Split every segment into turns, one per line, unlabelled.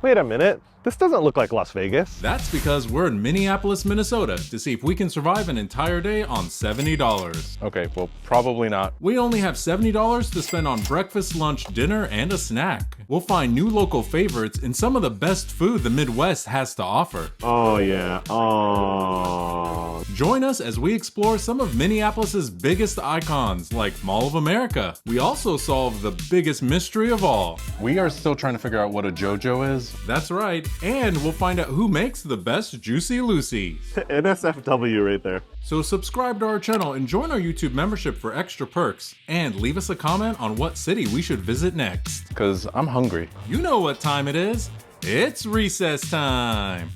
Wait a minute, this doesn't look like Las Vegas.
That's because we're in Minneapolis, Minnesota to see if we can survive an entire day on $70.
Okay, well, probably not.
We only have $70 to spend on breakfast, lunch, dinner, and a snack. We'll find new local favorites and some of the best food the Midwest has to offer.
Oh yeah, oh.
Join us as we explore some of Minneapolis's biggest icons, like Mall of America. We also solve the biggest mystery of all.
We are still trying to figure out what a JoJo is.
That's right, and we'll find out who makes the best Jucy Lucy.
NSFW right there.
So subscribe to our channel and join our YouTube membership for extra perks. And leave us a comment on what city we should visit next.
Because I'm hungry.
You know what time it is. It's recess time.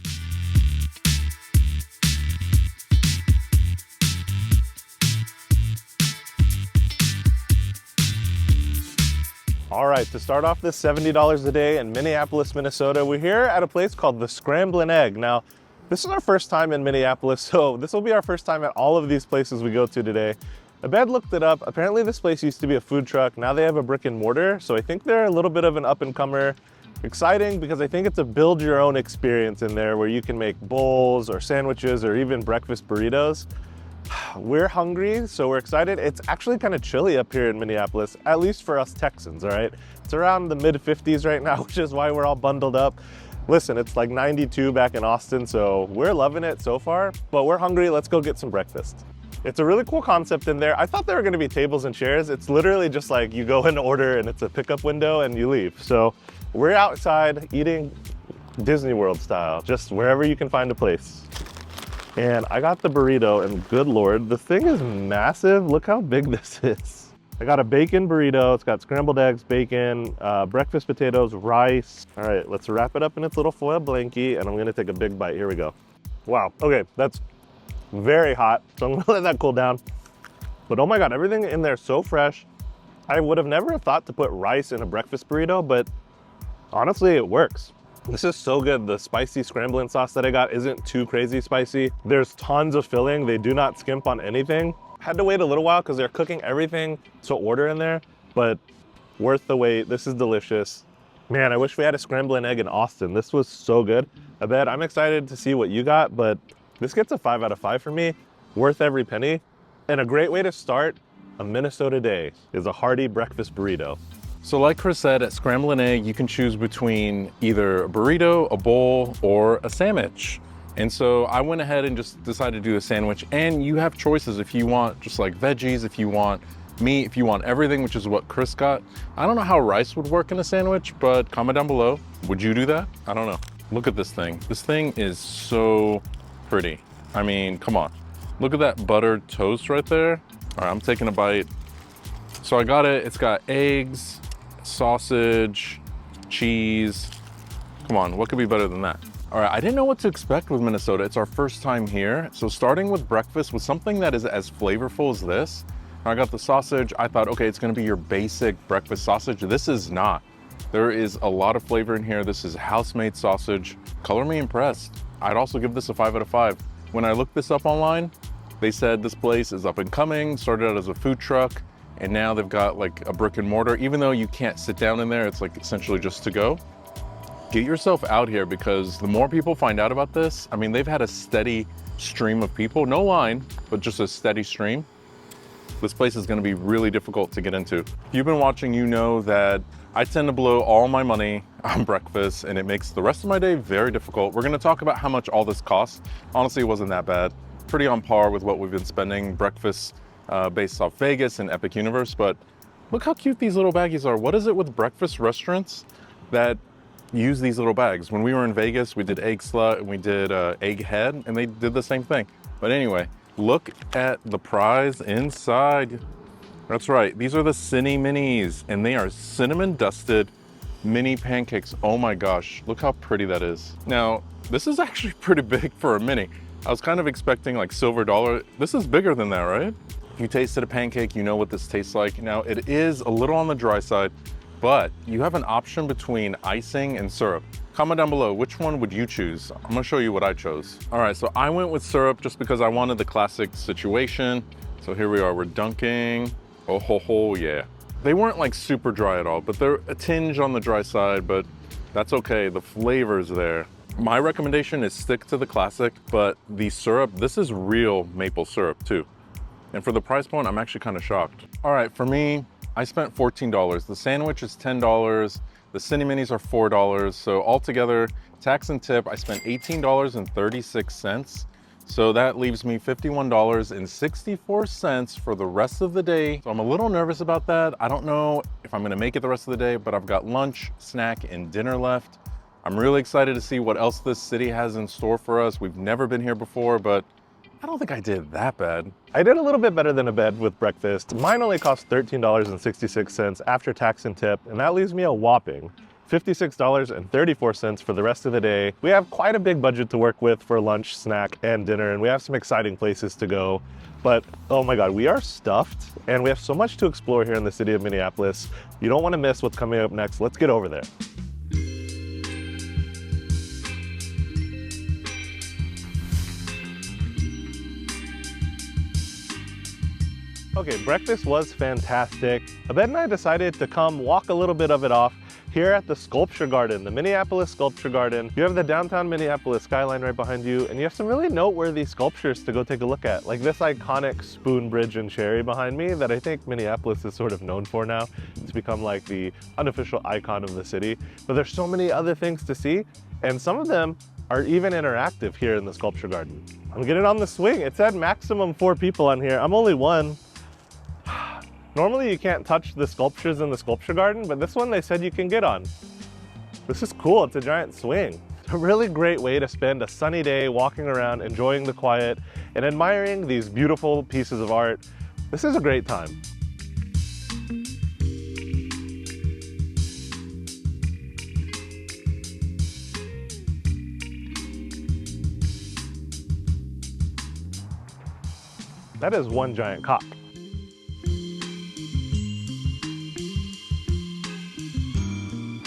All right, to start off this $70 a day in Minneapolis, Minnesota, we're here at a place called the Scramblin Egg. Now, this is our first time in Minneapolis, so this will be our first time at all of these places we go to today. Abed looked it up. Apparently this place used to be a food truck. Now they have a brick and mortar, so I think they're a little bit of an up-and-comer. Exciting because I think it's a build your own experience in there where you can make bowls or sandwiches or even breakfast burritos. We're hungry, so we're excited. It's actually kind of chilly up here in Minneapolis, at least for us Texans, all right? It's around the mid-50s right now, which is why we're all bundled up. Listen, it's like 92 back in Austin, so we're loving it so far, but we're hungry. Let's go get some breakfast. It's a really cool concept in there. I thought there were gonna be tables and chairs. It's literally just like you go and order and it's a pickup window and you leave. So we're outside eating Disney World style, just wherever you can find a place. And I got the burrito, and good Lord, the thing is massive. Look how big this is. I got a bacon burrito. It's got scrambled eggs, bacon, breakfast potatoes, rice. All right, let's wrap it up in its little foil blankie, and I'm gonna take a big bite. Here we go. Wow, okay, that's very hot, so I'm gonna let that cool down. But oh my God, everything in there is so fresh. I would have never thought to put rice in a breakfast burrito, but honestly, it works. This is so good. The spicy scrambling sauce that I got isn't too crazy spicy. There's tons of filling. They do not skimp on anything. Had to wait a little while because they're cooking everything to order in there, but worth the wait. This is delicious. Man, I wish we had a scrambling egg in Austin. This was so good. I bet I'm excited to see what you got, but this gets a 5 out of 5 for me. Worth every penny. And a great way to start a Minnesota day is a hearty breakfast burrito.
So like Chris said, at Scramblin Egg, you can choose between either a burrito, a bowl, or a sandwich. And so I went ahead and just decided to do a sandwich, and you have choices if you want just like veggies, if you want meat, if you want everything, which is what Chris got. I don't know how rice would work in a sandwich, but comment down below. Would you do that? I don't know. Look at this thing. This thing is so pretty. I mean, come on. Look at that buttered toast right there. All right, I'm taking a bite. So I got it. It's got eggs, sausage, cheese. Come on, what could be better than that? All right, I didn't know what to expect with Minnesota. It's our first time here. So starting with breakfast with something that is as flavorful as this. I got the sausage. I thought, okay, it's gonna be your basic breakfast sausage. This is not. There is a lot of flavor in here. This is house-made sausage. Color me impressed. I'd also give this a 5 out of 5. When I looked this up online, they said this place is up and coming, started out as a food truck, and now they've got like a brick and mortar. Even though you can't sit down in there, it's like essentially just to go. Get yourself out here because the more people find out about this, I mean, they've had a steady stream of people, no line, but just a steady stream. This place is gonna be really difficult to get into. If you've been watching, you know that I tend to blow all my money on breakfast and it makes the rest of my day very difficult. We're gonna talk about how much all this costs. Honestly, it wasn't that bad. Pretty on par with what we've been spending breakfast based off Vegas and Epic Universe, but look how cute these little baggies are. What is it with breakfast restaurants that use these little bags? When we were in Vegas, we did egg slut and we did egg head, and they did the same thing. But anyway, look at the prize inside. That's right, these are the Cinny Minis, and they are cinnamon dusted mini pancakes. Oh my gosh, look how pretty that is. Now, this is actually pretty big for a mini. I was kind of expecting like silver dollar. This is bigger than that, right? If you tasted a pancake, you know what this tastes like. Now, it is a little on the dry side, but you have an option between icing and syrup. Comment down below, which one would you choose? I'm gonna show you what I chose. All right, so I went with syrup just because I wanted the classic situation. So here we are, we're dunking. Oh ho ho, yeah. They weren't like super dry at all, but they're a tinge on the dry side, but That's okay, the flavor's there. My recommendation is stick to the classic, but the syrup, this is real maple syrup too. And for the price point, I'm actually kind of shocked. All right, for me, I spent $14. The sandwich is $10. The Cine-Minis are $4. So altogether, tax and tip, I spent $18.36. So that leaves me $51.64 for the rest of the day. So I'm a little nervous about that. I don't know if I'm gonna make it the rest of the day, but I've got lunch, snack, and dinner left. I'm really excited to see what else this city has in store for us. We've never been here before, but I don't think I did that bad.
I did a little bit better than a bed with breakfast. Mine only cost $13.66 after tax and tip, and that leaves me a whopping $56.34 for the rest of the day. We have quite a big budget to work with for lunch, snack, and dinner, and we have some exciting places to go. But oh my God, we are stuffed, and we have so much to explore here in the city of Minneapolis. You don't want to miss what's coming up next. Let's get over there. Okay, breakfast was fantastic. Abed and I decided to come walk a little bit of it off here at the Sculpture Garden, the Minneapolis Sculpture Garden. You have the downtown Minneapolis skyline right behind you, and you have some really noteworthy sculptures to go take a look at, like this iconic spoon bridge and cherry behind me that I think Minneapolis is sort of known for now. It's become like the unofficial icon of the city. But there's so many other things to see, and some of them are even interactive here in the Sculpture Garden. I'm getting on the swing. It said maximum 4 people on here. I'm only 1. Normally you can't touch the sculptures in the Sculpture Garden, but this one they said you can get on. This is cool, it's a giant swing. It's a really great way to spend a sunny day walking around, enjoying the quiet, and admiring these beautiful pieces of art. This is a great time. That is one giant cock.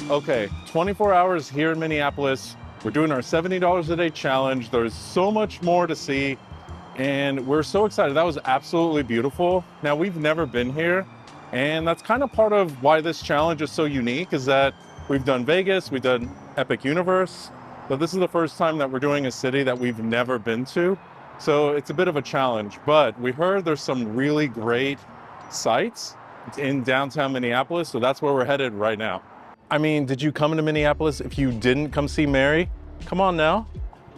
Okay, 24 hours here in Minneapolis. We're doing our $70 a day challenge. There's so much more to see, and we're so excited. That was absolutely beautiful. Now, we've never been here, and that's kind of part of why this challenge is so unique, is that we've done Vegas, we've done Epic Universe, but this is the first time that we're doing a city that we've never been to. So it's a bit of a challenge, but we heard there's some really great sites in downtown Minneapolis, so that's where we're headed right now. I mean, did you come to Minneapolis if you didn't come see Mary? Come on now.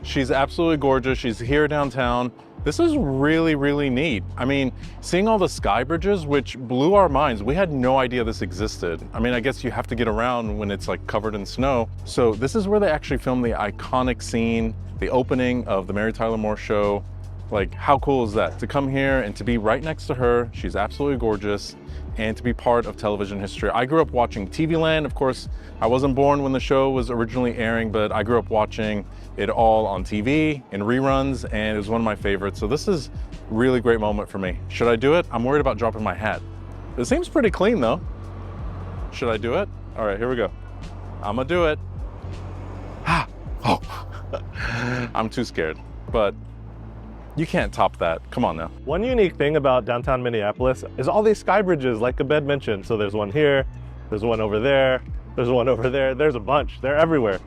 She's absolutely gorgeous. She's here downtown. This is really, really neat. I mean, seeing all the sky bridges, which blew our minds. We had no idea this existed. I mean, I guess you have to get around when it's like covered in snow. So this is where they actually filmed the iconic scene, the opening of the Mary Tyler Moore Show. Like, how cool is that? To come here and to be right next to her. She's absolutely gorgeous. And to be part of television history. I grew up watching TV Land. Of course, I wasn't born when the show was originally airing, but I grew up watching it all on TV in reruns, and it was one of my favorites. So this is a really great moment for me. Should I do it? I'm worried about dropping my hat. It seems pretty clean though. Should I do it? All right, here we go. I'm gonna do it. Oh, I'm too scared, but you can't top that. Come on now.
One unique thing about downtown Minneapolis is all these sky bridges, like Abed mentioned. So there's one here, there's one over there, there's one over there, there's a bunch. They're everywhere.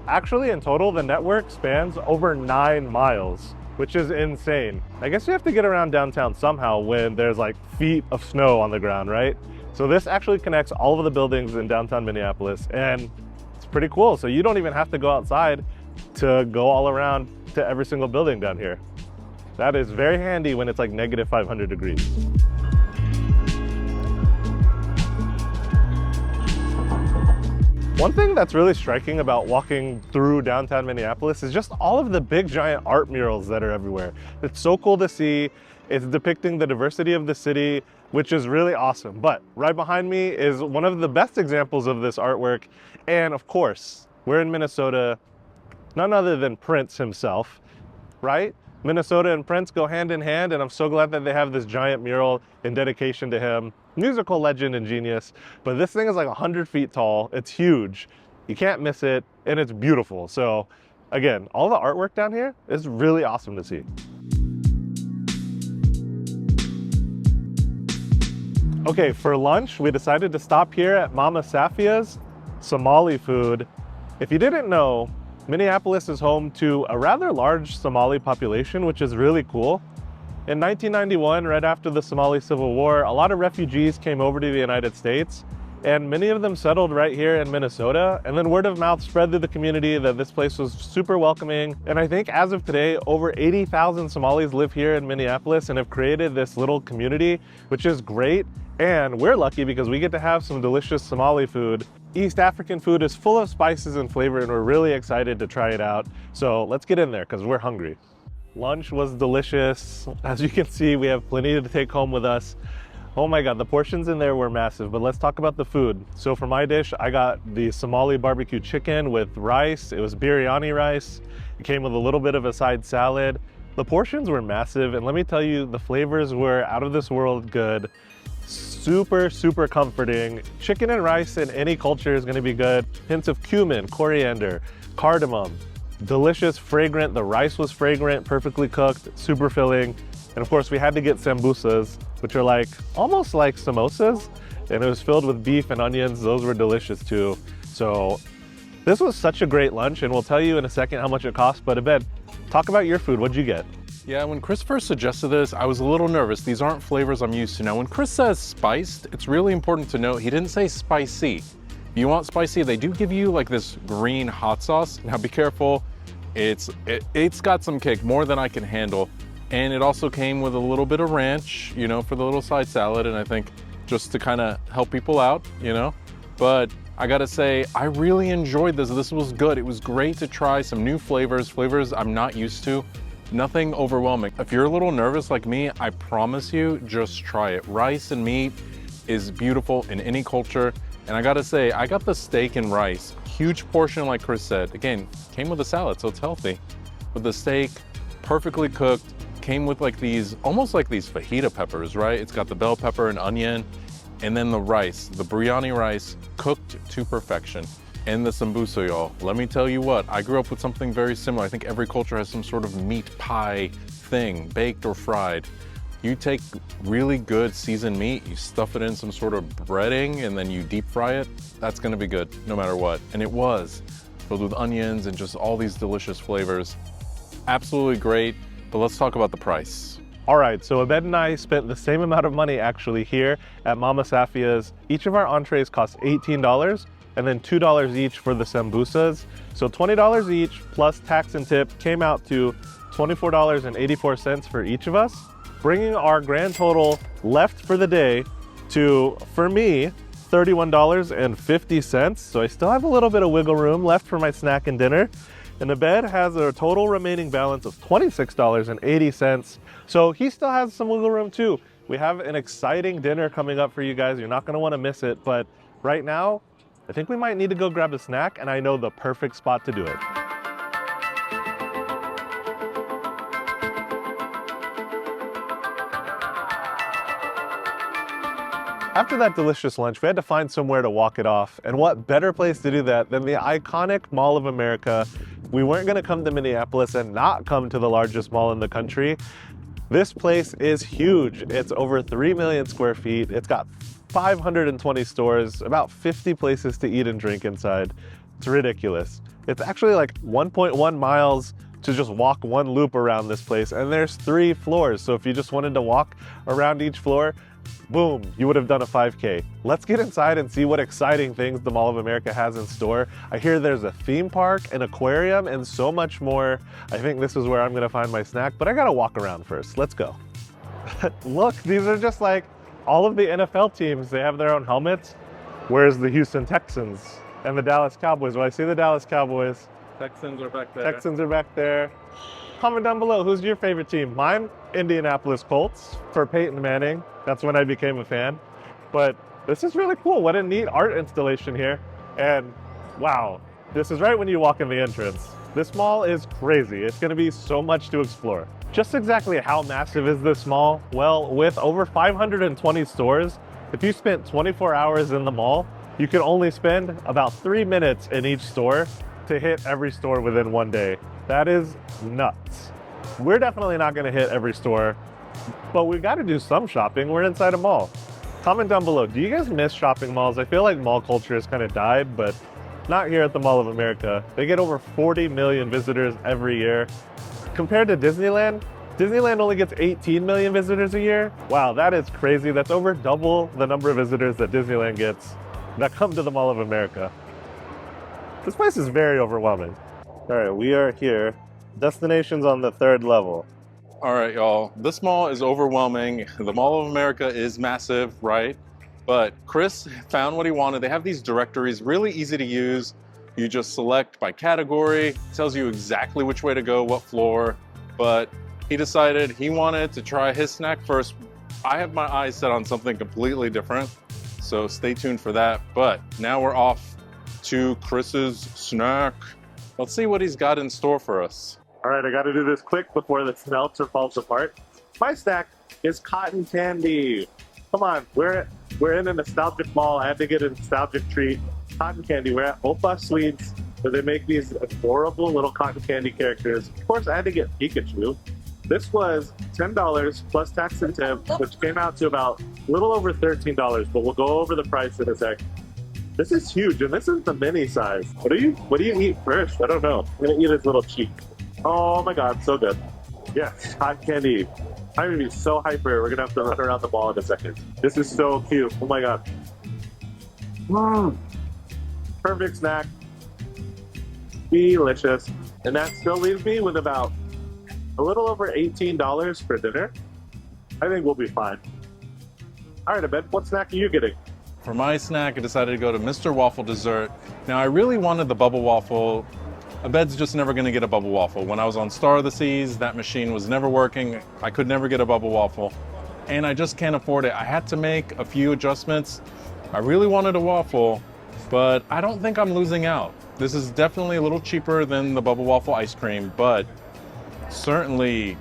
Actually, in total, the network spans over 9 miles, which is insane. I guess you have to get around downtown somehow when there's like feet of snow on the ground, right? So this actually connects all of the buildings in downtown Minneapolis, and it's pretty cool. So you don't even have to go outside to go all around to every single building down here. That is very handy when it's like negative 500 degrees. One thing that's really striking about walking through downtown Minneapolis is just all of the big giant art murals that are everywhere. It's so cool to see. It's depicting the diversity of the city, which is really awesome. But right behind me is one of the best examples of this artwork. And of course, we're in Minnesota, none other than Prince himself, right? Minnesota and Prince go hand in hand, and I'm so glad that they have this giant mural in dedication to him. Musical legend and genius, but this thing is like 100 feet tall. It's huge. You can't miss it, and it's beautiful. So again, all the artwork down here is really awesome to see. Okay, for lunch, we decided to stop here at Mama Safia's Somali food. If you didn't know, Minneapolis is home to a rather large Somali population, which is really cool. In 1991, right after the Somali Civil War, a lot of refugees came over to the United States, and many of them settled right here in Minnesota. And then word of mouth spread through the community that this place was super welcoming. And I think as of today, over 80,000 Somalis live here in Minneapolis and have created this little community, which is great. And we're lucky because we get to have some delicious Somali food. East African food is full of spices and flavor, and we're really excited to try it out. So let's get in there because we're hungry. Lunch was delicious. As you can see, we have plenty to take home with us. Oh my God, the portions in there were massive, but let's talk about the food. So for my dish, I got the Somali barbecue chicken with rice. It was biryani rice. It came with a little bit of a side salad. The portions were massive, and let me tell you, the flavors were out of this world good. Super, super comforting. Chicken and rice in any culture is gonna be good. Hints of cumin, coriander, cardamom. Delicious, fragrant. The rice was fragrant, perfectly cooked, super filling. And of course, we had to get sambusas, which are like almost like samosas. And it was filled with beef and onions. Those were delicious too. So this was such a great lunch, and we'll tell you in a second how much it cost. But Abed, talk about your food. What'd you get?
Yeah, when Chris first suggested this, I was a little nervous. These aren't flavors I'm used to. Now, when Chris says spiced, it's really important to note he didn't say spicy. If you want spicy, they do give you like this green hot sauce. Now be careful, it's got some kick, more than I can handle. And it also came with a little bit of ranch, you know, for the little side salad, and I think just to kind of help people out, you know. But I gotta say, I really enjoyed this. This was good. It was great to try some new flavors I'm not used to. Nothing overwhelming. If you're a little nervous like me, I promise you, just try it. Rice and meat is beautiful in any culture. And I gotta say, I got the steak and rice, huge portion like Chris said. Again, came with a salad, so it's healthy. But the steak, perfectly cooked, came with like these, almost like these fajita peppers, right? It's got the bell pepper and onion, and then the rice, the biryani rice, cooked to perfection. And the sambusa, y'all. Let me tell you what, I grew up with something very similar. I think every culture has some sort of meat pie thing, baked or fried. You take really good seasoned meat, you stuff it in some sort of breading, and then you deep fry it. That's gonna be good, no matter what. And it was, filled with onions and just all these delicious flavors. Absolutely great, but let's talk about the price.
All right, so Abed and I spent the same amount of money actually here at Mama Safia's. Each of our entrees cost $18, and then $2 each for the sambusas. So $20 each plus tax and tip came out to $24.84 for each of us, bringing our grand total left for the day to, for me, $31.50. So I still have a little bit of wiggle room left for my snack and dinner. And Abed has a total remaining balance of $26.80. So he still has some wiggle room too. We have an exciting dinner coming up for you guys. You're not gonna wanna miss it, but right now, I think we might need to go grab a snack, and I know the perfect spot to do it. After that delicious lunch, we had to find somewhere to walk it off, and what better place to do that than the iconic Mall of America. We weren't gonna come to Minneapolis and not come to the largest mall in the country. This place is huge. It's over 3 million square feet. It's got 520 stores, about 50 places to eat and drink inside. It's ridiculous. It's actually like 1.1 miles to just walk one loop around this place, and there's 3 floors. So if you just wanted to walk around each floor, boom, you would have done a 5K. Let's get inside and see what exciting things the Mall of America has in store. I hear there's a theme park, an aquarium, and so much more. I think this is where I'm gonna find my snack, but I gotta walk around first. Let's go. Look, these are just like all of the NFL teams. They have their own helmets. Where's the Houston Texans and the Dallas Cowboys? Well, I see the Dallas Cowboys.
Texans are back there.
Texans are back there. Comment down below, who's your favorite team? Mine, Indianapolis Colts for Peyton Manning. That's when I became a fan. But this is really cool. What a neat art installation here. And wow, this is right when you walk in the entrance. This mall is crazy. It's gonna be so much to explore. Just exactly how massive is this mall? Well, with over 520 stores, if you spent 24 hours in the mall, you could only spend about 3 minutes in each store to hit every store within one day. That is nuts. We're definitely not gonna hit every store, but we gotta do some shopping. We're inside a mall. Comment down below, do you guys miss shopping malls? I feel like mall culture has kind of died, but Not here at the Mall of America. They get over 40 million visitors every year. Compared to Disneyland, Disneyland only gets 18 million visitors a year. Wow, that is crazy. That's over double the number of visitors that Disneyland gets that come to the Mall of America. This place is very overwhelming. All right, we are here. Destination's on the 3rd level.
All right, y'all. This mall is overwhelming. The Mall of America is massive, right? But Chris found what he wanted. They have these directories, really easy to use. You just select by category, tells you exactly which way to go, what floor. But he decided he wanted to try his snack first. I have my eyes set on something completely different, so stay tuned for that. But now we're off to Chris's snack. Let's see what he's got in store for us.
All right, I got to do this quick before this melts or falls apart. My snack is cotton candy. Come on, we're in a nostalgic mall. I had to get a nostalgic treat. Cotton candy. We're at Opa Sweets, where they make these adorable little cotton candy characters. Of course, I had to get Pikachu. This was $10 plus tax and tip, which came out to about a little over $13, but we'll go over the price in a sec. This is huge, and this is the mini size. What do you eat first? I don't know. I'm gonna eat his little cheek. Oh my God, so good. Yes, cotton candy. I'm gonna be so hyper. We're gonna have to run around the mall in a second. This is so cute. Oh my God. Perfect snack. Delicious. And that still leaves me with about a little over $18 for dinner. I think we'll be fine. All right, Abed, what snack are you getting?
For my snack, I decided to go to Mr. Waffle Dessert. Now, I really wanted the bubble waffle. Abed's just never gonna get a bubble waffle. When I was on Star of the Seas, that machine was never working. I could never get a bubble waffle, and I just can't afford it. I had to make a few adjustments. I really wanted a waffle, but I don't think I'm losing out. This is definitely a little cheaper than the bubble waffle ice cream, but certainly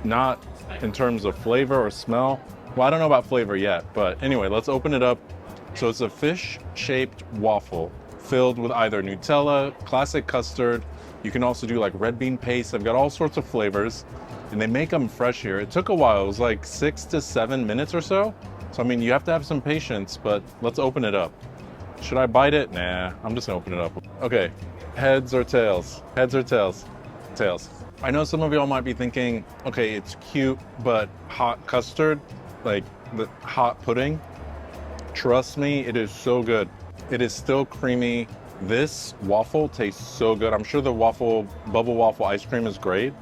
not in terms of flavor or smell. Well, I don't know about flavor yet, but anyway, let's open it up. So it's a fish-shaped waffle filled with either Nutella, classic custard. You can also do like red bean paste. I've got all sorts of flavors, and they make them fresh here. It took a while. It was like 6 to 7 minutes or so. So, I mean, you have to have some patience, but let's open it up. Should I bite it? Nah, I'm just gonna open it up. Okay, heads or tails? Heads or tails? Tails. I know some of y'all might be thinking, okay, it's cute, but hot custard, like the hot pudding, trust me, it is so good. It is still creamy. This waffle tastes so good. I'm sure the bubble waffle ice cream is great.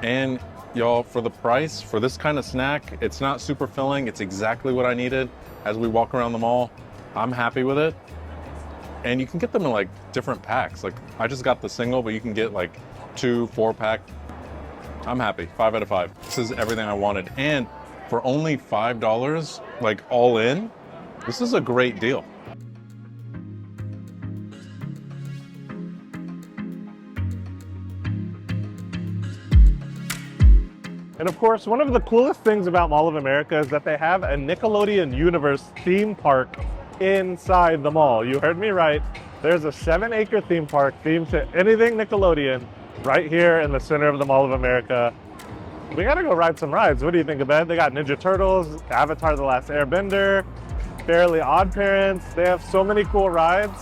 And y'all, for the price, for this kind of snack, it's not super filling. It's exactly what I needed as we walk around the mall. I'm happy with it. And you can get them in like different packs. Like I just got the single, but you can get like 2, 4-pack. I'm happy, 5 out of 5. This is everything I wanted. And for only $5, like all in, this is a great deal.
And of course, one of the coolest things about Mall of America is that they have a Nickelodeon Universe theme park inside the mall. You heard me right. There's a 7-acre theme park themed to anything Nickelodeon right here in the center of the Mall of America. We gotta go ride some rides. What do you think about it? They got Ninja Turtles, Avatar: The Last Airbender, Fairly Odd Parents. They have so many cool rides.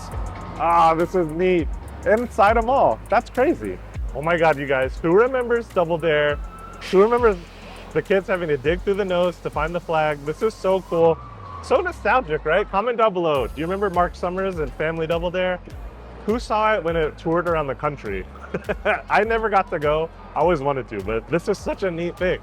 Ah, this is neat. Inside a mall. That's crazy. Oh my God, you guys. Who remembers Double Dare? Who remembers the kids having to dig through the nose to find the flag? This is so cool. So nostalgic, right? Comment down below. Do you remember Mark Summers and Family Double Dare? Who saw it when it toured around the country? I never got to go. I always wanted to, but this is such a neat thing.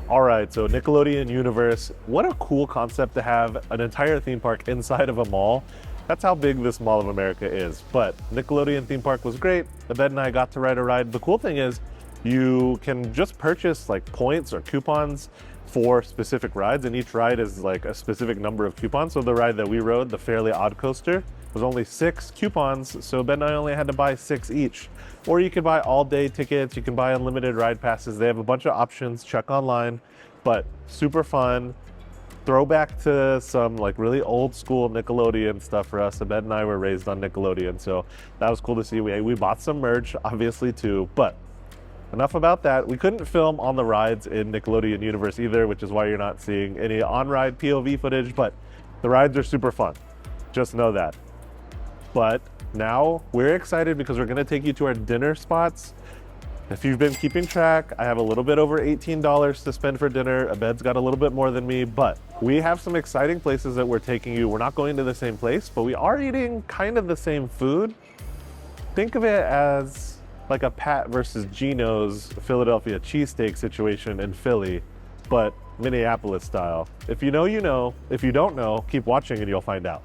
All right, so Nickelodeon Universe. What a cool concept to have an entire theme park inside of a mall. That's how big this Mall of America is. But Nickelodeon theme park was great. Abed and I got to ride a ride. The cool thing is you can just purchase like points or coupons for specific rides, and each ride is like a specific number of coupons. So the ride that we rode, the Fairly Odd Coaster, was only 6 coupons, so Ben and I only had to buy 6 each. Or you could buy all-day tickets, you can buy unlimited ride passes. They have a bunch of options, check online, but super fun. Throwback to some like really old school Nickelodeon stuff for us. Abed and I were raised on Nickelodeon, so that was cool to see. We bought some merch, obviously, too, but enough about that. We couldn't film on the rides in Nickelodeon Universe either, which is why you're not seeing any on-ride POV footage, but the rides are super fun. Just know that. But now we're excited because we're gonna take you to our dinner spots. If you've been keeping track, I have a little bit over $18 to spend for dinner. Abed's got a little bit more than me, but we have some exciting places that we're taking you. We're not going to the same place, but we are eating kind of the same food. Think of it as like a Pat versus Gino's Philadelphia cheesesteak situation in Philly, but Minneapolis style. If you know, you know. If you don't know, keep watching and you'll find out.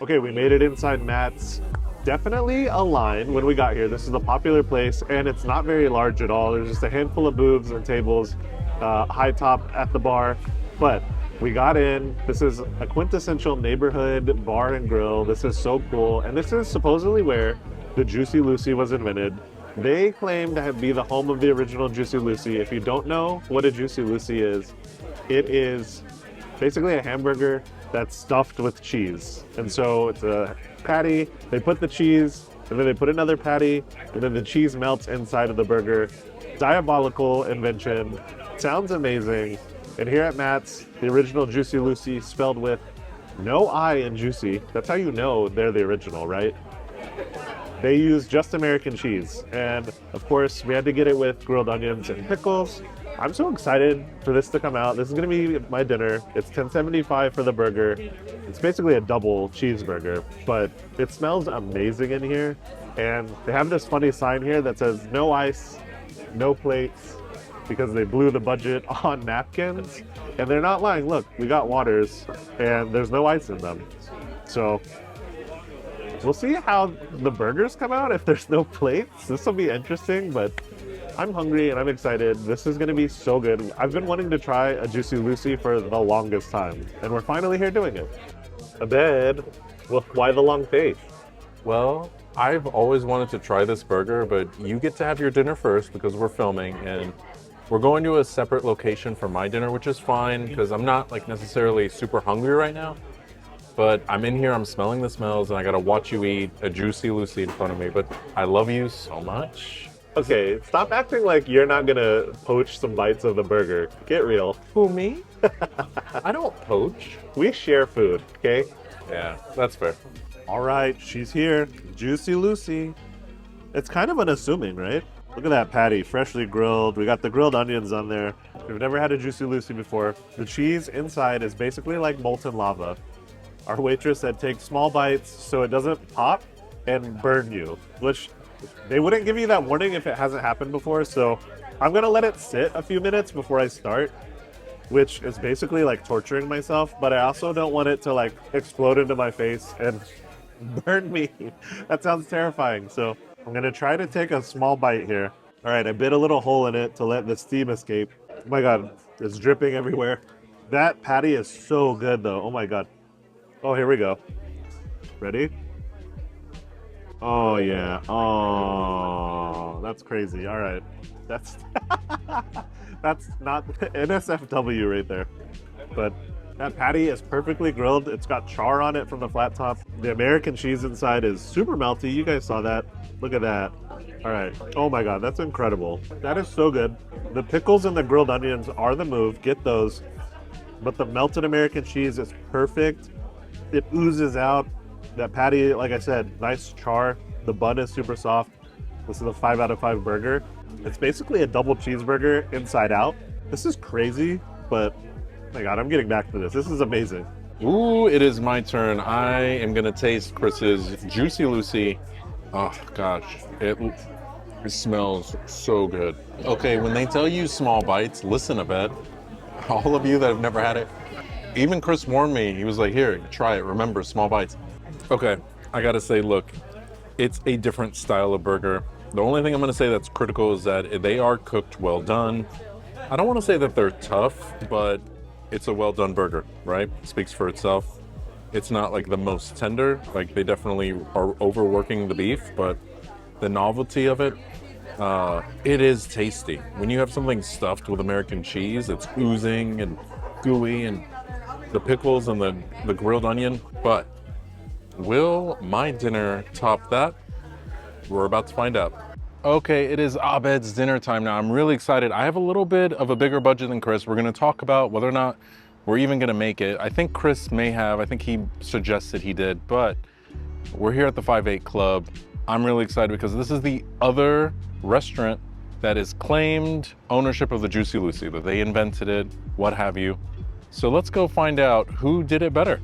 Okay, we made it inside Matt's. Definitely a line when we got here. This is a popular place and it's not very large at all. There's just a handful of booths and tables, high top at the bar. But we got in. This is a quintessential neighborhood bar and grill. This is so cool. And this is supposedly where the Jucy Lucy was invented. They claim to be the home of the original Jucy Lucy. If you don't know what a Jucy Lucy is, it is basically a hamburger that's stuffed with cheese. And so it's a patty, they put the cheese, and then they put another patty, and then the cheese melts inside of the burger. Diabolical invention. Sounds amazing. And here at Matt's, the original Jucy Lucy, spelled with no I in Juicy. That's how you know they're the original, right? They use just American cheese. And of course, we had to get it with grilled onions and pickles. I'm so excited for this to come out. This is gonna be my dinner. It's $10.75 for the burger. It's basically a double cheeseburger, but it smells amazing in here. And they have this funny sign here that says no ice, no plates, because they blew the budget on napkins. And they're not lying. Look, we got waters and there's no ice in them. So we'll see how the burgers come out if there's no plates. This will be interesting, but I'm hungry and I'm excited. This is gonna be so good. I've been wanting to try a Jucy Lucy for the longest time, and we're finally here doing it. Abed, well, why the long face?
Well, I've always wanted to try this burger, but you get to have your dinner first because we're filming, and we're going to a separate location for my dinner, which is fine because I'm not like necessarily super hungry right now. But I'm in here, I'm smelling the smells, and I gotta watch you eat a Jucy Lucy in front of me. But I love you so much.
Okay, stop acting like you're not gonna poach some bites of the burger. Get real.
Who, me? I don't poach.
We share food, okay?
Yeah, that's fair.
All right, she's here. Jucy Lucy. It's kind of unassuming, right? Look at that patty, freshly grilled. We got the grilled onions on there. If you've never had a Jucy Lucy before, the cheese inside is basically like molten lava. Our waitress said take small bites so it doesn't pop and burn you, which they wouldn't give you that warning if it hasn't happened before. So I'm gonna let it sit a few minutes before I start, which is basically like torturing myself, but I also don't want it to like explode into my face and burn me. That sounds terrifying. So I'm gonna try to take a small bite here. All right, I bit a little hole in it to let the steam escape. Oh my God, it's dripping everywhere. That patty is so good though. Oh my God. Oh, here we go. Ready? Oh yeah. Oh, that's crazy. All right. That's that's not NSFW right there. But that patty is perfectly grilled. It's got char on it from the flat top. The American cheese inside is super melty. You guys saw that. Look at that. All right. Oh my God, that's incredible. That is so good. The pickles and the grilled onions are the move. Get those. But the melted American cheese is perfect. It oozes out. That patty, like I said, nice char. The bun is super soft. This is a 5 out of 5 burger. It's basically a double cheeseburger inside out. This is crazy, but oh my God, I'm getting back to this. This is amazing.
Ooh, it is my turn. I am gonna taste Chris's Jucy Lucy. Oh gosh, it smells so good. Okay, when they tell you small bites, listen a bit. All of you that have never had it, even Chris warned me. He was like, here, try it. Remember, small bites. Okay, I gotta say, look, it's a different style of burger. The only thing I'm gonna say that's critical is that they are cooked well done. I don't wanna say that they're tough, but it's a well done burger, right? It speaks for itself. It's not like the most tender, like they definitely are overworking the beef, but the novelty of it, it is tasty. When you have something stuffed with American cheese, it's oozing and gooey, and the pickles and the grilled onion, but will my dinner top that? We're about to find out. Okay, it is Abed's dinner time now. I'm really excited. I have a little bit of a bigger budget than Chris. We're gonna talk about whether or not we're even gonna make it. I think Chris may have, I think he suggested he did, but we're here at the 5-8 Club. I'm really excited because this is the other restaurant that is claimed ownership of the Jucy Lucy, that they invented it, what have you. So let's go find out who did it better.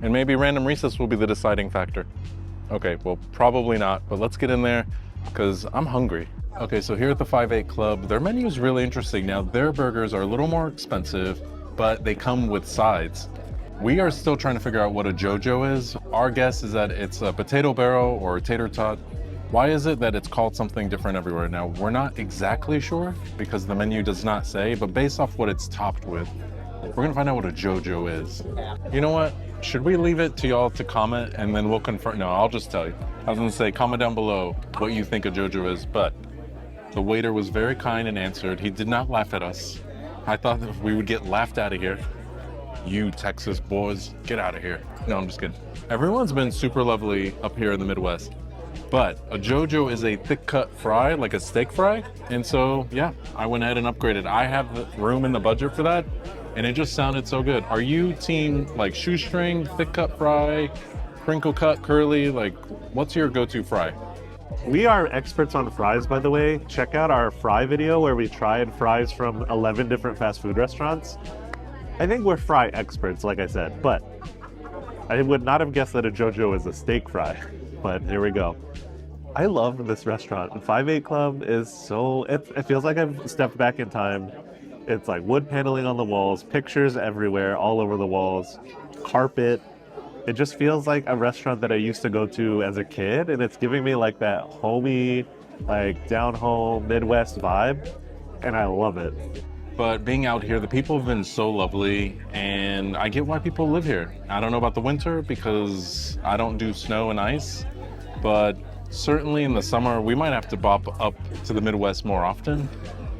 And maybe random recess will be the deciding factor. Okay, well, probably not, but let's get in there because I'm hungry. Okay, so here at the 5-8 Club, their menu is really interesting. Now, their burgers are a little more expensive, but they come with sides. We are still trying to figure out what a JoJo is. Our guess is that it's a potato barrel or a tater tot. Why is it that it's called something different everywhere? Now, we're not exactly sure because the menu does not say, but based off what it's topped with, we're gonna find out what a JoJo is. You know what? Should we leave it to y'all to comment and then we'll confirm? No, I'll just tell you. I was gonna say, comment down below what you think a JoJo is, but the waiter was very kind and answered. He did not laugh at us. I thought that we would get laughed out of here. You Texas boys, get out of here. No, I'm just kidding. Everyone's been super lovely up here in the Midwest, but a JoJo is a thick cut fry, like a steak fry. And so, yeah, I went ahead and upgraded. I have the room in the budget for that, and it just sounded so good. Are you team like shoestring, thick cut fry, crinkle cut, curly? Like, what's your go-to fry?
We are experts on fries, by the way. Check out our fry video where we tried fries from 11 different fast food restaurants. I think we're fry experts, like I said, but I would not have guessed that a JoJo is a steak fry, but here we go. I love this restaurant. 5-8 Club is so, it feels like I've stepped back in time. It's like wood paneling on the walls, pictures everywhere, all over the walls, carpet. It just feels like a restaurant that I used to go to as a kid, and it's giving me like that homey, like down home Midwest vibe, and I love it.
But being out here, the people have been so lovely, and I get why people live here. I don't know about the winter because I don't do snow and ice, but certainly in the summer, we might have to bop up to the Midwest more often.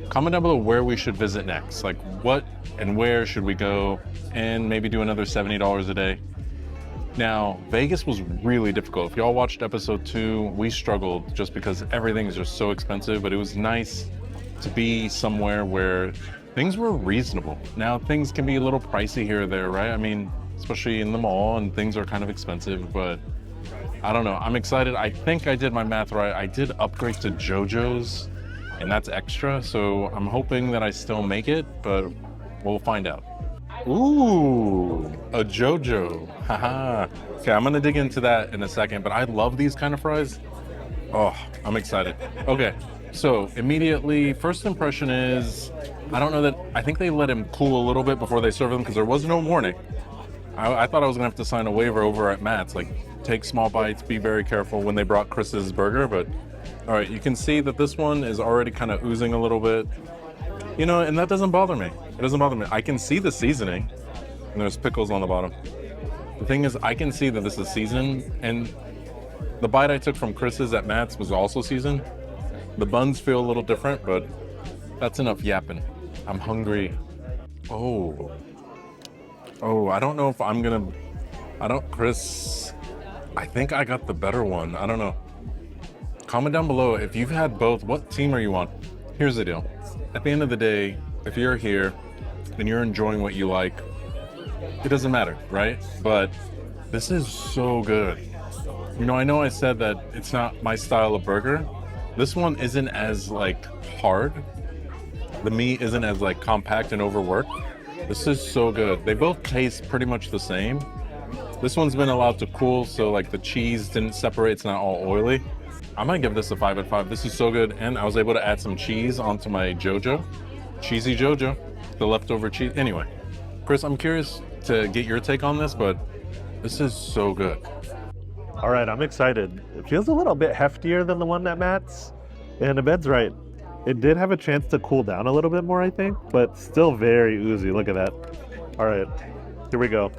Comment down below where we should visit next, like what and where should we go, and maybe do another $70 a day. Now, Vegas was really difficult. If y'all watched episode 2, we struggled just because everything is just so expensive, but it was nice to be somewhere where things were reasonable. Now, things can be a little pricey here or there, right? I mean, especially in the mall, and things are kind of expensive, but I don't know. I'm excited. I think I did my math right. I did upgrade to JoJo's, and that's extra, so I'm hoping that I still make it, but we'll find out. Ooh, a JoJo. Haha. Okay, I'm gonna dig into that in a second, but I love these kind of fries. Oh, I'm excited. Okay, so immediately, first impression is, I don't know that, I think they let him cool a little bit before they serve them because there was no warning. I thought I was gonna have to sign a waiver over at Matt's, like take small bites, be very careful when they brought Chris's burger, but all right, you can see that this one is already kind of oozing a little bit. You know, and that doesn't bother me. It doesn't bother me. I can see the seasoning, and there's pickles on the bottom. The thing is, I can see that this is seasoned, and the bite I took from Chris's at Matt's was also seasoned. The buns feel a little different, but that's enough yapping. I'm hungry. Oh, I don't know if I'm gonna, Chris, I think I got the better one. I don't know. Comment down below if you've had both. What team are you on? Here's the deal. At the end of the day, if you're here and you're enjoying what you like, it doesn't matter, right? But this is so good. You know I said that it's not my style of burger. This one isn't as like hard. The meat isn't as like compact and overworked. This is so good. They both taste pretty much the same. This one's been allowed to cool, so like the cheese didn't separate, it's not all oily. I'm gonna give this a 5 out of 5. This is so good, and I was able to add some cheese onto my JoJo. Cheesy JoJo, the leftover cheese. Anyway, Chris, I'm curious to get your take on this, but this is so good.
All right, I'm excited. It feels a little bit heftier than the one at Matt's, and Abed's right. It did have a chance to cool down a little bit more, I think, but still very oozy. Look at that. All right, here we go.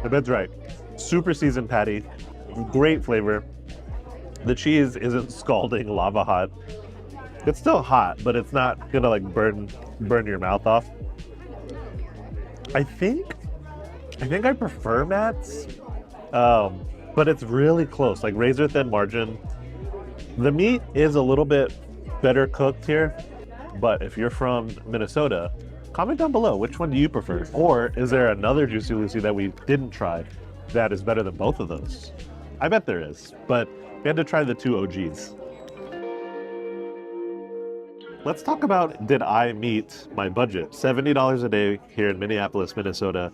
Abed's right. Super seasoned patty, great flavor. The cheese isn't scalding lava hot. It's still hot, but it's not gonna like burn your mouth off. I think I prefer Matt's, but it's really close, like razor thin margin. The meat is a little bit better cooked here, but if you're from Minnesota, comment down below, which one do you prefer? Or is there another Jucy Lucy that we didn't try that is better than both of those? I bet there is, but we had to try the two OGs. Let's talk about, did I meet my budget? $70 a day here in Minneapolis, Minnesota.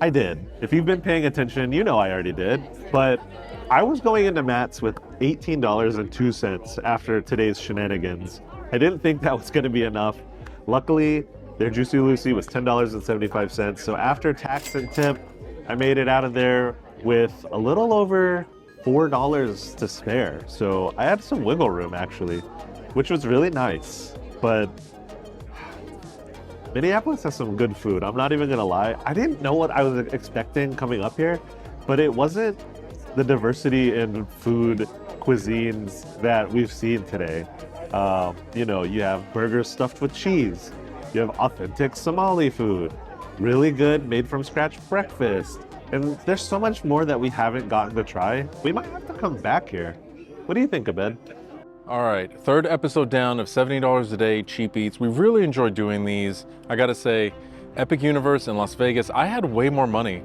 I did. If you've been paying attention, you know I already did, but I was going into Matt's with $18.02 after today's shenanigans. I didn't think that was going to be enough. Luckily, their Jucy Lucy was $10.75, so after tax and tip, I made it out of there with a little over $4 to spare. So I had some wiggle room actually, which was really nice. But Minneapolis has some good food. I'm not even gonna lie. I didn't know what I was expecting coming up here, but it wasn't the diversity in food cuisines that we've seen today. You know, you have burgers stuffed with cheese. You have authentic Somali food, really good made from scratch breakfast. And there's so much more that we haven't gotten to try. We might have to come back here. What do you think, Abed?
All right, third episode down of $70 a day cheap eats. We really enjoyed doing these. I gotta say, Epic Universe in Las Vegas, I had way more money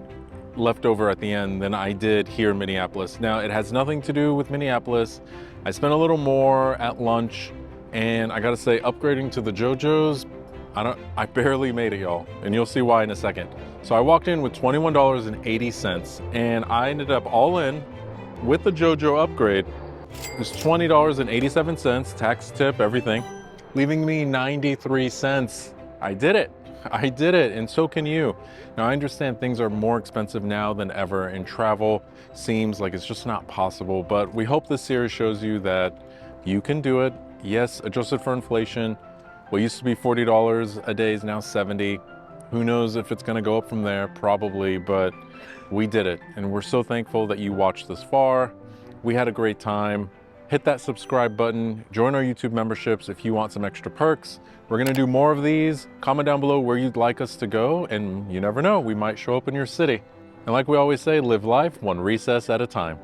left over at the end than I did here in Minneapolis. Now, it has nothing to do with Minneapolis. I spent a little more at lunch, and I gotta say, upgrading to the JoJo's, I barely made it, y'all, and you'll see why in a second. So I walked in with $21.80, and I ended up all in with the JoJo upgrade. It was $20.87, tax, tip, everything, leaving me 93 cents. I did it, and so can you. Now, I understand things are more expensive now than ever, and travel seems like it's just not possible, but we hope this series shows you that you can do it. Yes, adjusted for inflation, what used to be $40 a day is now $70. Who knows if it's gonna go up from there, probably, but we did it. And we're so thankful that you watched this far. We had a great time. Hit that subscribe button, join our YouTube memberships if you want some extra perks. We're gonna do more of these. Comment down below where you'd like us to go, and you never know, we might show up in your city. And like we always say, live life one recess at a time.